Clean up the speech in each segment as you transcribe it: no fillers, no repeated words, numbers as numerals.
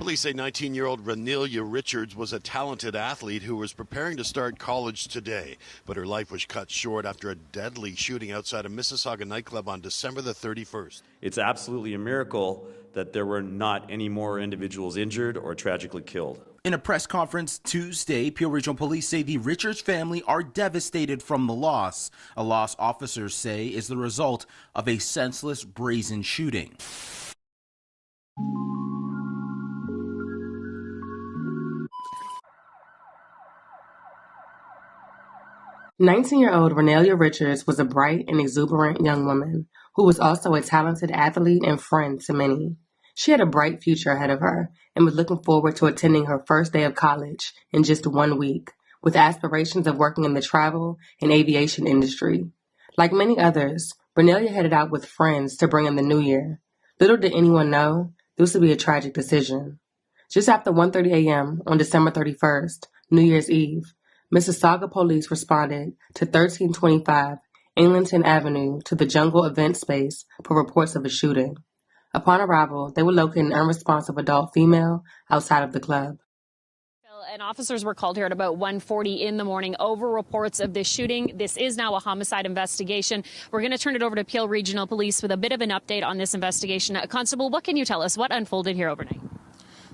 Police say 19-year-old Raneilia Richards was a talented athlete who was preparing to start college today, but her life was cut short after a deadly shooting outside a Mississauga nightclub on December the 31st. It's absolutely a miracle that there were not any more individuals injured or tragically killed. In a press conference Tuesday, Peel Regional Police say the Richards family are devastated from the loss. A loss officers say is the result of a senseless, brazen shooting. "19-year-old Raneilia Richards was a bright and exuberant young woman who was also a talented athlete and friend to many. She had a bright future ahead of her and was looking forward to attending her first day of college in just 1 week, with aspirations of working in the travel and aviation industry. Like many others, Raneilia headed out with friends to bring in the new year. Little did anyone know this would be a tragic decision. Just after 1:30 a.m. on December 31st, New Year's Eve, Mississauga police responded to 1325 Eglinton Avenue to the Jungle event space for reports of a shooting. Upon arrival, they would locate an unresponsive adult female outside of the club. And officers were called here at about 1:40 in the morning over reports of this shooting. This is now a homicide investigation. We're going to turn it over to Peel Regional Police with a bit of an update on this investigation. Constable, what can you tell us? What unfolded here overnight?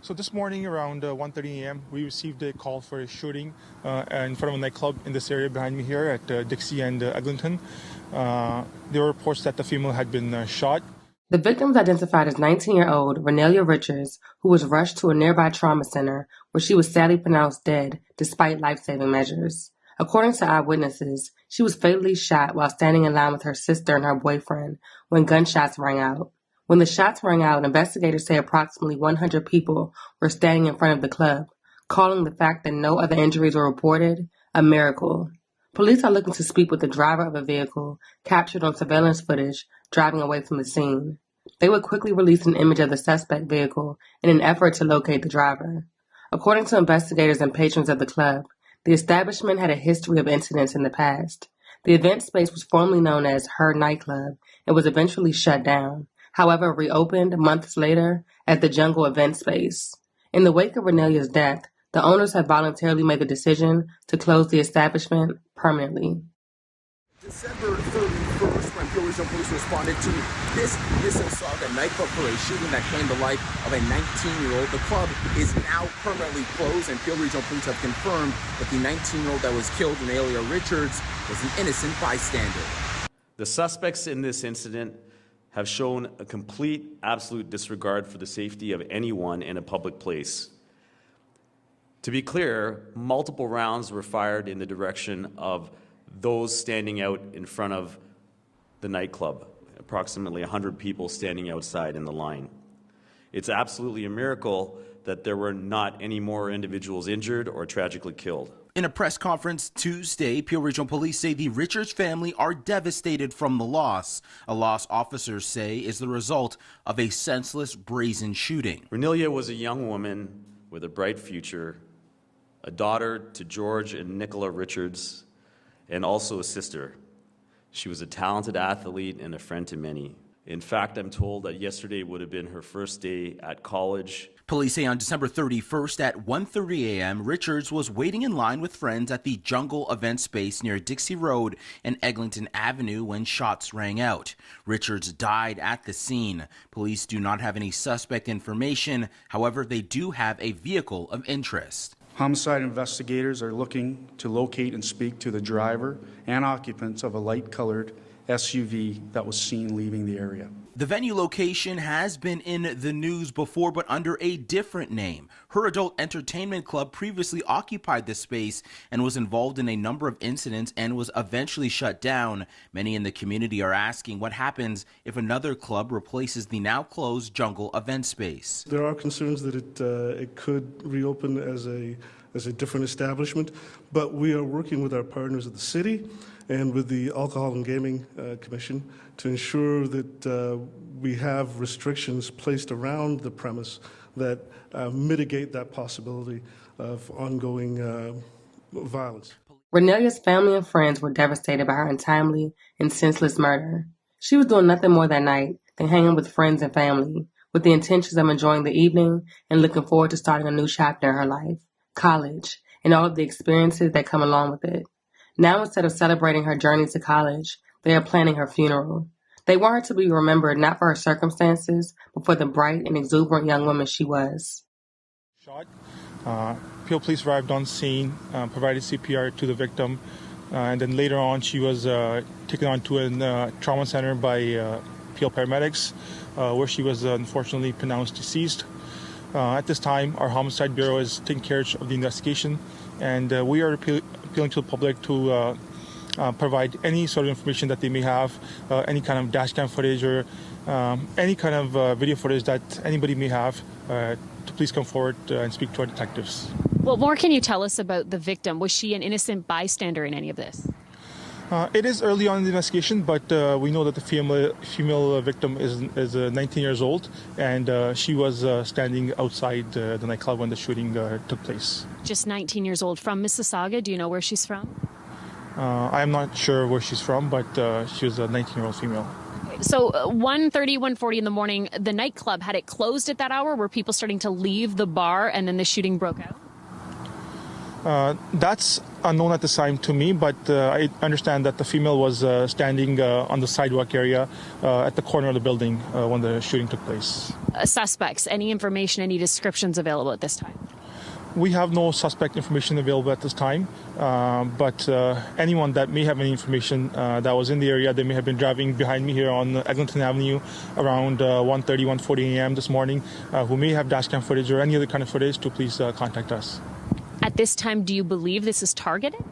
So this morning around 1:30 a.m. we received a call for a shooting in front of a nightclub in this area behind me here at Dixie and Eglinton. There were reports that the female had been shot. The victim was identified as 19-year-old Raneilia Richards, who was rushed to a nearby trauma center where she was sadly pronounced dead despite life-saving measures. According to eyewitnesses, she was fatally shot while standing in line with her sister and her boyfriend when gunshots rang out. When the shots rang out, investigators say approximately 100 people were standing in front of the club, calling the fact that no other injuries were reported a miracle. Police are looking to speak with the driver of a vehicle captured on surveillance footage driving away from the scene. They would quickly release an image of the suspect vehicle in an effort to locate the driver. According to investigators and patrons of the club, the establishment had a history of incidents in the past. The event space was formerly known as Her Nightclub and was eventually shut down. However, reopened months later as the Jungle event space. In the wake of Raneilia's death, the owners have voluntarily made the decision to close the establishment permanently. December 31st, when Peel Regional Police responded to this Mississauga nightclub for a shooting that claimed the life of a 19-year-old. The club is now permanently closed, and Peel Regional Police have confirmed that the 19-year-old that was killed, Raneilia Richards, was an innocent bystander. The suspects in this incident have shown a complete, absolute disregard for the safety of anyone in a public place. To be clear, multiple rounds were fired in the direction of those standing out in front of the nightclub, approximately 100 people standing outside in the line. It's absolutely a miracle that there were not any more individuals injured or tragically killed. In a press conference Tuesday, Peel Regional Police say the Richards family are devastated from the loss. A loss officers say is the result of a senseless, brazen shooting. Raneilia was a young woman with a bright future, a daughter to George and Nicola Richards, and also a sister. She was a talented athlete and a friend to many. In fact, I'm told that yesterday would have been her first day at college. Police say on December 31st at 1:30 a.m., Richards was waiting in line with friends at the Jungle event space near Dixie Road and Eglinton Avenue when shots rang out. Richards died at the scene. Police do not have any suspect information. However, they do have a vehicle of interest. Homicide investigators are looking to locate and speak to the driver and occupants of a light-colored SUV that was seen leaving the area. The venue location has been in the news before, but under a different name. Her Adult Entertainment Club previously occupied the space and was involved in a number of incidents and was eventually shut down. Many in the community are asking what happens if another club replaces the now closed Jungle event space. There are concerns that it could reopen as a different establishment, but we are working with our partners at the city and with the Alcohol and Gaming Commission to ensure that we have restrictions placed around the premise that mitigate that possibility of ongoing violence. Raneilia's family and friends were devastated by her untimely and senseless murder. She was doing nothing more that night than hanging with friends and family, with the intentions of enjoying the evening and looking forward to starting a new chapter in her life, college, and all of the experiences that come along with it. Now, instead of celebrating her journey to college, they are planning her funeral. They want her to be remembered not for her circumstances, but for the bright and exuberant young woman she was. Shot. Peel Police arrived on scene, provided CPR to the victim, and then later on she was taken on to a trauma center by Peel paramedics, where she was unfortunately pronounced deceased. At this time, our Homicide Bureau is taking care of the investigation, and we are appealing to the public to provide any sort of information that they may have, any kind of dash cam footage or any kind of video footage that anybody may have, to please come forward and speak to our detectives. What more can you tell us about the victim? Was she an innocent bystander in any of this? It is early on in the investigation, but we know that the female victim is 19 years old, and she was standing outside the nightclub when the shooting took place. Just 19 years old, from Mississauga. Do you know where she's from? I'm not sure where she's from, but she was a 19-year-old female. So 1:30, 1:40 in the morning, the nightclub, had it closed at that hour? Were people starting to leave the bar and then the shooting broke out? That's unknown at this time to me, but I understand that the female was standing on the sidewalk area at the corner of the building when the shooting took place. Suspects, any information, any descriptions available at this time? We have no suspect information available at this time, but anyone that may have any information that was in the area, they may have been driving behind me here on Eglinton Avenue around 1:30, 1:40 a.m. this morning, who may have dashcam footage or any other kind of footage, to please contact us. At this time, do you believe this is targeted?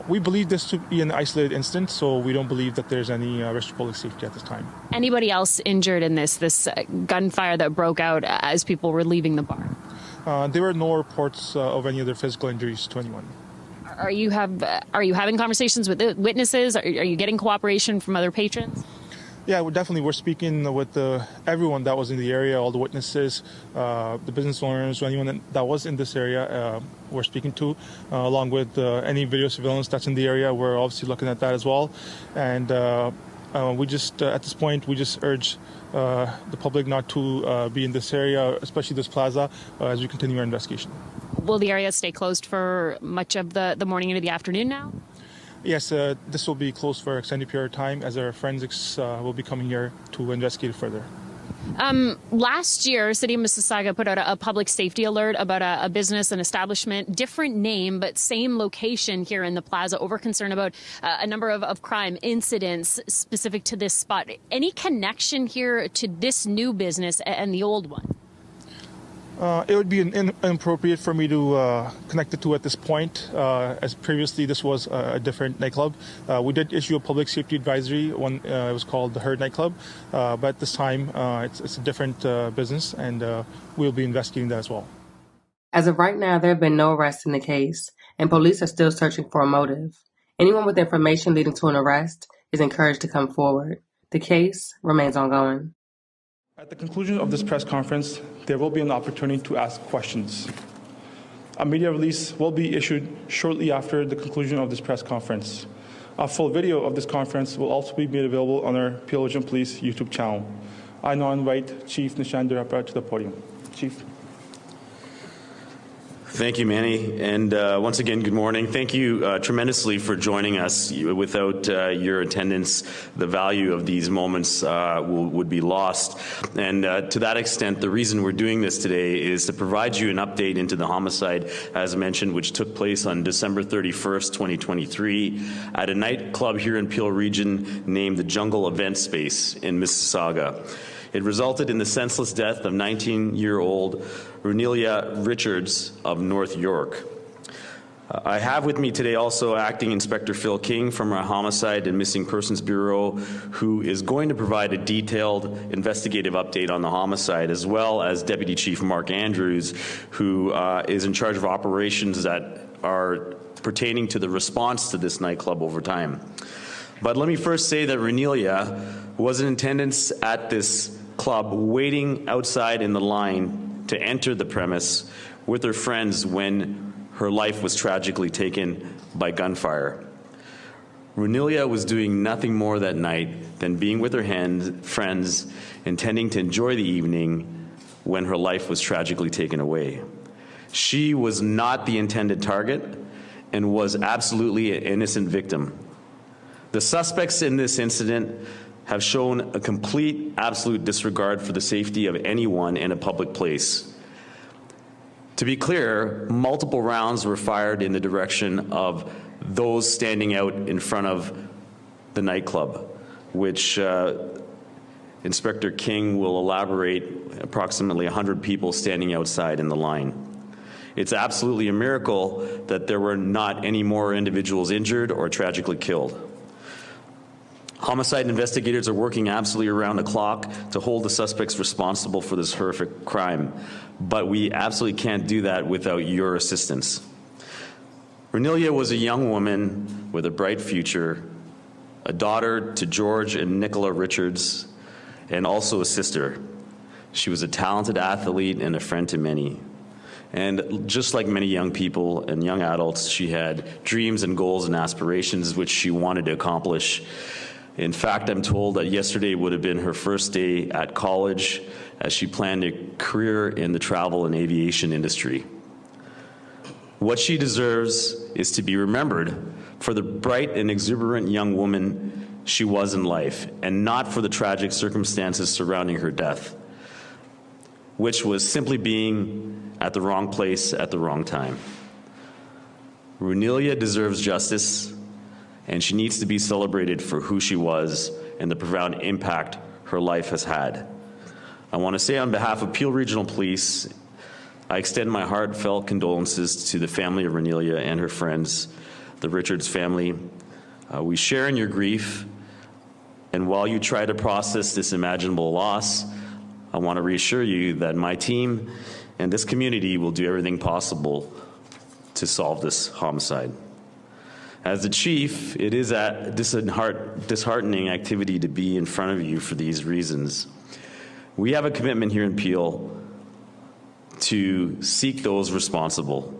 We believe this to be an isolated incident, so we don't believe that there's any risk to public safety at this time. Anybody else injured in this gunfire that broke out as people were leaving the bar? There were no reports of any other physical injuries to anyone. Are you having conversations with witnesses? Are you getting cooperation from other patrons? Yeah, we're speaking with everyone that was in the area, all the witnesses, the business owners, anyone that was in this area, we're speaking to, along with any video surveillance that's in the area. We're obviously looking at that as well. And we just, at this point, we just urge the public not to be in this area, especially this plaza, as we continue our investigation. Will the area stay closed for much of the morning into the afternoon now? Yes, this will be closed for an extended period of time, as our forensics will be coming here to investigate further. Last year, City of Mississauga put out a public safety alert about a business, an establishment, different name, but same location here in the plaza, over concern about a number of crime incidents specific to this spot. Any connection here to this new business and the old one? It would be inappropriate for me to connect the two at this point, as previously this was a different nightclub. We did issue a public safety advisory when it was called the Herd nightclub, but this time it's a different business, and we'll be investigating that as well. As of right now, there have been no arrests in the case, and police are still searching for a motive. Anyone with information leading to an arrest is encouraged to come forward. The case remains ongoing. At the conclusion of this press conference, there will be an opportunity to ask questions. A media release will be issued shortly after the conclusion of this press conference. A full video of this conference will also be made available on our Peel Regional Police YouTube channel. I now invite Chief Nishan Durapra to the podium. Chief. Thank you, Manny. And once again, good morning. Thank you tremendously for joining us. Without your attendance, the value of these moments would be lost. And to that extent, the reason we're doing this today is to provide you an update into the homicide, as mentioned, which took place on December 31st, 2023, at a nightclub here in Peel Region named the Jungle Event Space in Mississauga. It resulted in the senseless death of 19-year-old Raneilia Richards of North York. I have with me today also Acting Inspector Phil King from our Homicide and Missing Persons Bureau, who is going to provide a detailed investigative update on the homicide, as well as Deputy Chief Mark Andrews, who is in charge of operations that are pertaining to the response to this nightclub over time. But let me first say that Raneilia was in attendance at this club, waiting outside in the line to enter the premise with her friends when her life was tragically taken by gunfire. Raneilia was doing nothing more that night than being with her friends, intending to enjoy the evening when her life was tragically taken away. She was not the intended target and was absolutely an innocent victim. The suspects in this incident have shown a complete, absolute disregard for the safety of anyone in a public place. To be clear, multiple rounds were fired in the direction of those standing out in front of the nightclub, which Inspector King will elaborate, approximately 100 people standing outside in the line. It's absolutely a miracle that there were not any more individuals injured or tragically killed. Homicide investigators are working absolutely around the clock to hold the suspects responsible for this horrific crime, but we absolutely can't do that without your assistance. Raneilia was a young woman with a bright future, a daughter to George and Nicola Richards, and also a sister. She was a talented athlete and a friend to many. And just like many young people and young adults, she had dreams and goals and aspirations which she wanted to accomplish. In fact, I'm told that yesterday would have been her first day at college as she planned a career in the travel and aviation industry. What she deserves is to be remembered for the bright and exuberant young woman she was in life, and not for the tragic circumstances surrounding her death, which was simply being at the wrong place at the wrong time. Raneilia deserves justice, and she needs to be celebrated for who she was and the profound impact her life has had. I want to say on behalf of Peel Regional Police, I extend my heartfelt condolences to the family of Raneilia and her friends, the Richards family. We share in your grief, and while you try to process this unimaginable loss, I want to reassure you that my team and this community will do everything possible to solve this homicide. As the chief, it is a disheartening activity to be in front of you for these reasons. We have a commitment here in Peel to seek those responsible.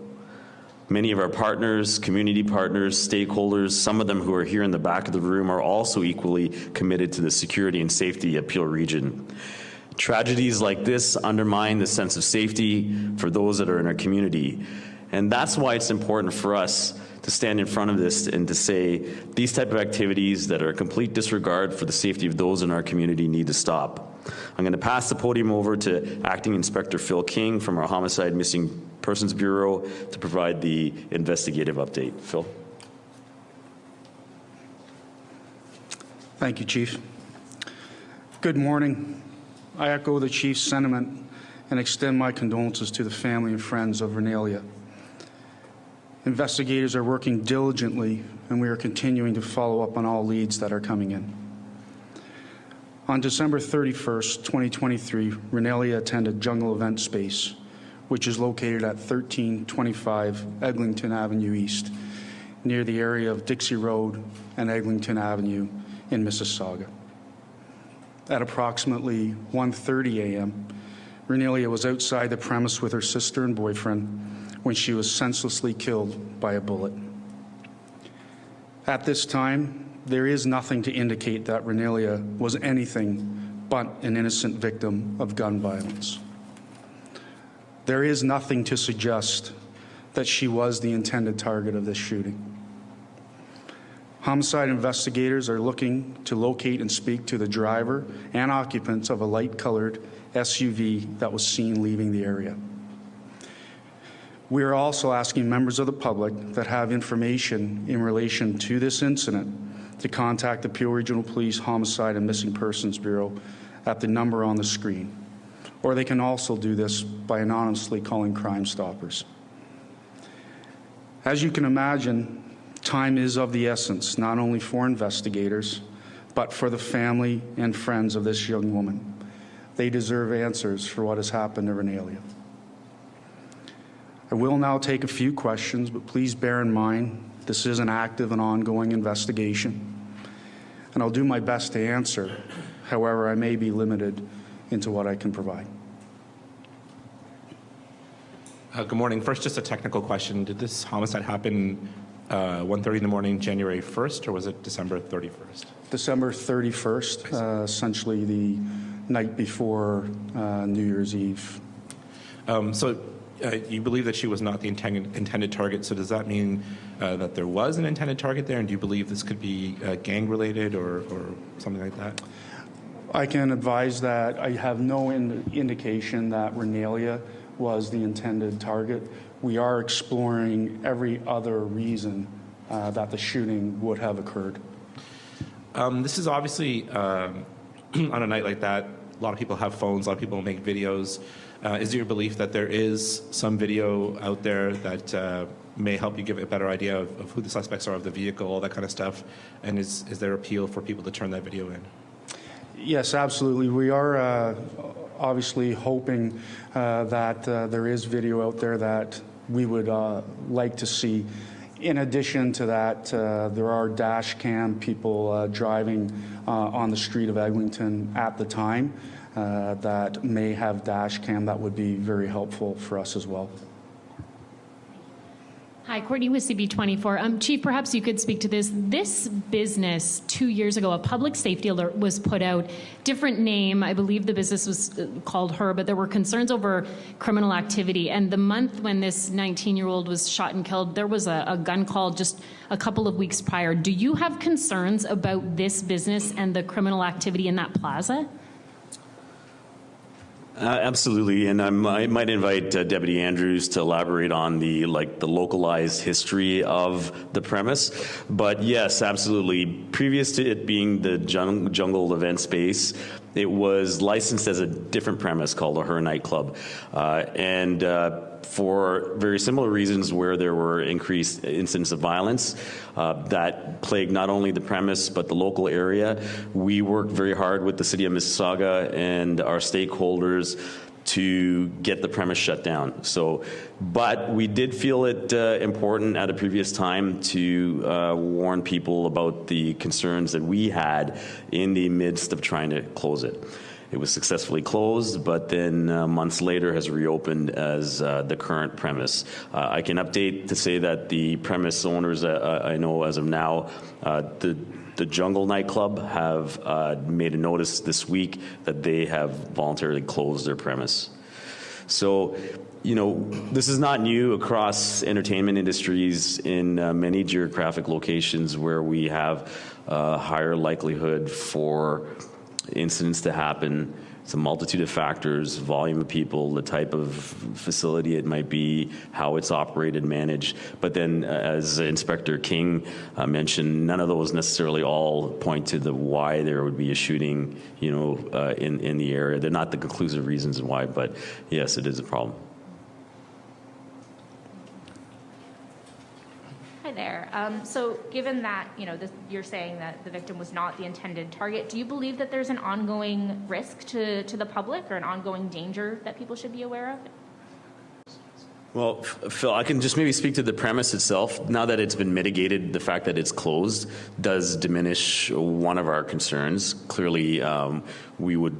Many of our partners, community partners, stakeholders, some of them who are here in the back of the room, are also equally committed to the security and safety of Peel Region. Tragedies like this undermine the sense of safety for those that are in our community. And that's why it's important for us to stand in front of this and to say these type of activities that are a complete disregard for the safety of those in our community need to stop. I'm going to pass the podium over to Acting Inspector Phil King from our Homicide Missing Persons Bureau to provide the investigative update. Phil. Thank you, Chief. Good morning. I echo the Chief's sentiment and extend my condolences to the family and friends of Raneilia. Investigators are working diligently, and we are continuing to follow up on all leads that are coming in. On December 31st, 2023, Raneilia attended Jungle Event Space, which is located at 1325 Eglinton Avenue East, near the area of Dixie Road and Eglinton Avenue in Mississauga. At approximately 1:30 a.m., Raneilia was outside the premise with her sister and boyfriend when she was senselessly killed by a bullet. At this time, there is nothing to indicate that Raneilia was anything but an innocent victim of gun violence. There is nothing to suggest that she was the intended target of this shooting. Homicide investigators are looking to locate and speak to the driver and occupants of a light-colored SUV that was seen leaving the area. We are also asking members of the public that have information in relation to this incident to contact the Peel Regional Police Homicide and Missing Persons Bureau at the number on the screen, or they can also do this by anonymously calling Crime Stoppers. As you can imagine, time is of the essence, not only for investigators, but for the family and friends of this young woman. They deserve answers for what has happened to Raneilia. I will now take a few questions, but please bear in mind this is an active and ongoing investigation, and I'll do my best to answer. However, I may be limited into what I can provide. Good morning. First, just a technical question. Did this homicide happen 1:30 in the morning, January 1st, or was it December 31st? December 31st, essentially the night before New Year's Eve. You believe that she was not the intended target, so does that mean that there was an intended target there, and do you believe this could be gang-related or something like that? I can advise that I have no indication that Raneilia was the intended target. We are exploring every other reason that the shooting would have occurred. This is obviously, on a night like that, a lot of people have phones, a lot of people make videos. Is it your belief that there is some video out there that may help you give a better idea of who the suspects are, of the vehicle, all that kind of stuff? And is there appeal for people to turn that video in? Yes, absolutely. We are obviously hoping that there is video out there that we would like to see. In addition to that, there are dash cam people driving on the street of Eglinton at the time that may have dash cam. That would be very helpful for us as well. Hi, Courtney with CB24. Chief, perhaps you could speak to this. This business, 2 years ago, a public safety alert was put out. Different name, I believe the business was called Her, but there were concerns over criminal activity. And the month when this 19-year-old was shot and killed, there was a gun call just a couple of weeks prior. Do you have concerns about this business and the criminal activity in that plaza? Absolutely, and I might invite Deputy Andrews to elaborate on the localized history of the premise. But yes, absolutely. Previous to it being the jungle event space, it was licensed as a different premise called a Her nightclub, and for very similar reasons, where there were increased incidents of violence that plagued not only the premise but the local area. We worked very hard with the City of Mississauga and our stakeholders to get the premise shut down. But we did feel it important at a previous time to warn people about the concerns that we had in the midst of trying to close it. It was successfully closed, but then months later has reopened as the current premise. I can update to say that the premise owners, I know as of now, the Jungle nightclub have made a notice this week that they have voluntarily closed their premise. So, you know, this is not new across entertainment industries in many geographic locations where we have a higher likelihood for incidents to happen. It's a multitude of factors: volume of people, the type of facility it might be, how it's operated, managed. But then, as Inspector King mentioned, none of those necessarily all point to the why there would be a shooting, you know, in the area. They're not the conclusive reasons why, but yes, it is a problem. There. So given that, you know, you're saying that the victim was not the intended target, do you believe that there's an ongoing risk to the public or an ongoing danger that people should be aware of? Well, Phil, I can just maybe speak to the premise itself. Now that it's been mitigated, the fact that it's closed does diminish one of our concerns. Clearly, we would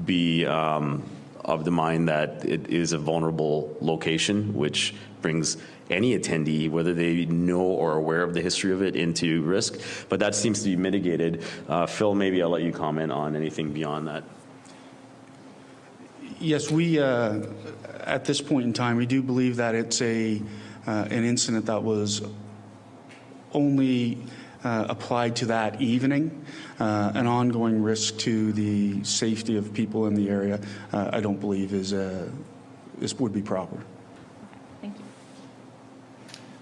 be of the mind that it is a vulnerable location, which brings any attendee, whether they know or are aware of the history of it, into risk. But that seems to be mitigated. Phil, maybe I'll let you comment on anything beyond that. Yes, we, at this point in time, we do believe that it's an incident that was only applied to that evening. An ongoing risk to the safety of people in the area, I don't believe would be proper. Thank you.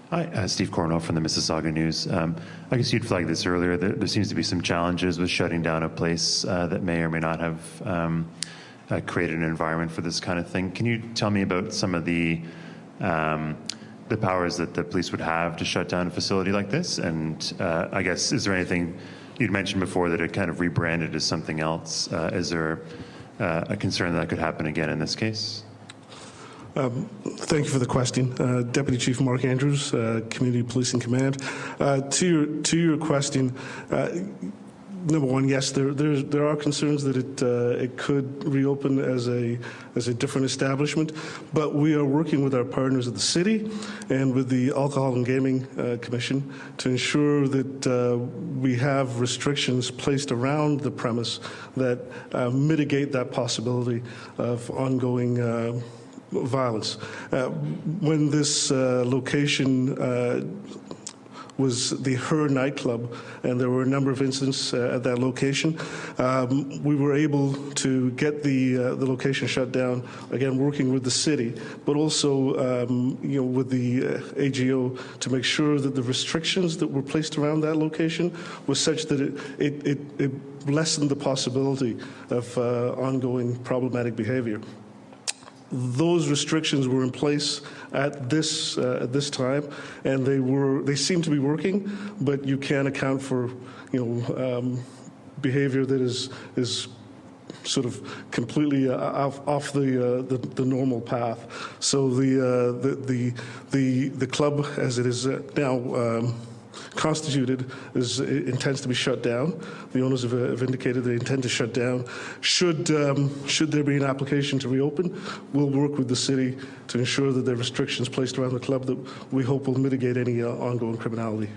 Hi, Steve Cornwell from the Mississauga News. I guess you'd flagged this earlier. There seems to be some challenges with shutting down a place that may or may not have created an environment for this kind of thing. Can you tell me about some of the powers that the police would have to shut down a facility like this? And I guess, is there anything you'd mentioned before that it kind of rebranded as something else? Is there a concern that could happen again in this case? Thank you for the question. Deputy Chief Mark Andrews, Community Policing Command. To your question, Number one, yes, there are concerns that it could reopen as a different establishment, but we are working with our partners at the city and with the Alcohol and Gaming Commission to ensure that we have restrictions placed around the premise that mitigate that possibility of ongoing violence. When this location was the Her nightclub, and there were a number of incidents at that location. We were able to get the location shut down, again working with the city, but also with the AGO to make sure that the restrictions that were placed around that location was such that it lessened the possibility of ongoing problematic behavior. Those restrictions were in place at this time, and they seem to be working. But you can't account for behavior that is sort of completely off the normal path. So the club, as it is now constituted, intends to be shut down. The owners have indicated they intend to shut down. Should there be an application to reopen, we'll work with the city to ensure that there are restrictions placed around the club that we hope will mitigate any ongoing criminality.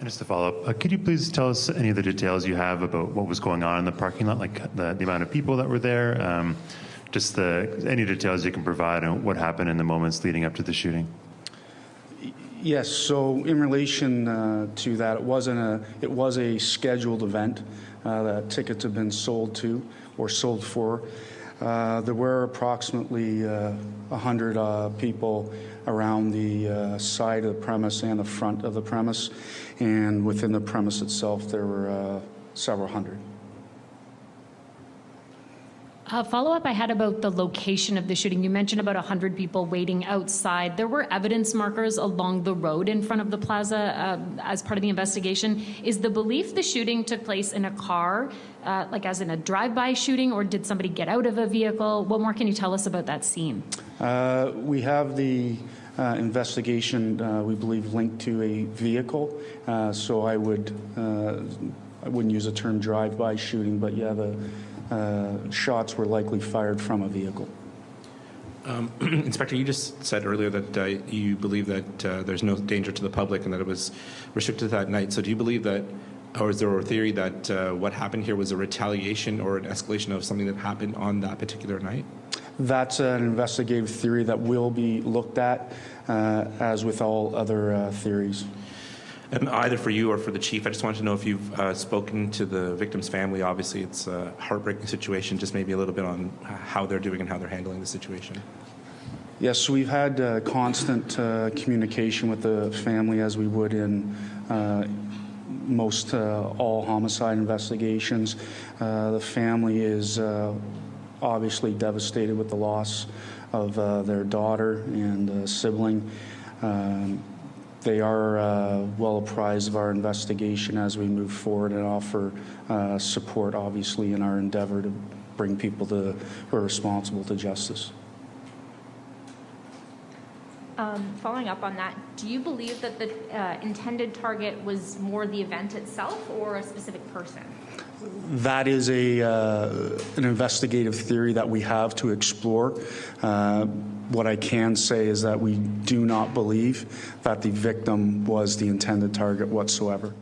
And just to follow up, could you please tell us any of the details you have about what was going on in the parking lot, like the amount of people that were there, any details you can provide on what happened in the moments leading up to the shooting? Yes. So in relation to that, it was a scheduled event that tickets have been sold to or sold for. There were approximately 100 people around the side of the premise and the front of the premise, and within the premise itself, there were several hundred. Follow-up I had about the location of the shooting. You mentioned about 100 people waiting outside. There were evidence markers along the road in front of the plaza as part of the investigation. Is the belief the shooting took place in a car, like as in a drive-by shooting, or did somebody get out of a vehicle? What more can you tell us about that scene? We have the investigation, we believe, linked to a vehicle. So I wouldn't use the term drive-by shooting, but yeah, the shots were likely fired from a vehicle. Inspector, you just said earlier that you believe that there's no danger to the public and that it was restricted that night. So do you believe that, or is there a theory that what happened here was a retaliation or an escalation of something that happened on that particular night? That's an investigative theory that will be looked at, as with all other theories. And either for you or for the chief, I just wanted to know if you've spoken to the victim's family. Obviously, it's a heartbreaking situation. Just maybe a little bit on how they're doing and how they're handling the situation. Yes, we've had constant communication with the family, as we would in most all homicide investigations. The family is obviously devastated with the loss of their daughter and sibling. They are well apprised of our investigation as we move forward and offer support, obviously, in our endeavor to bring people who are responsible to justice. Following up on that, do you believe that the intended target was more the event itself or a specific person? That is an investigative theory that we have to explore. What I can say is that we do not believe that the victim was the intended target whatsoever.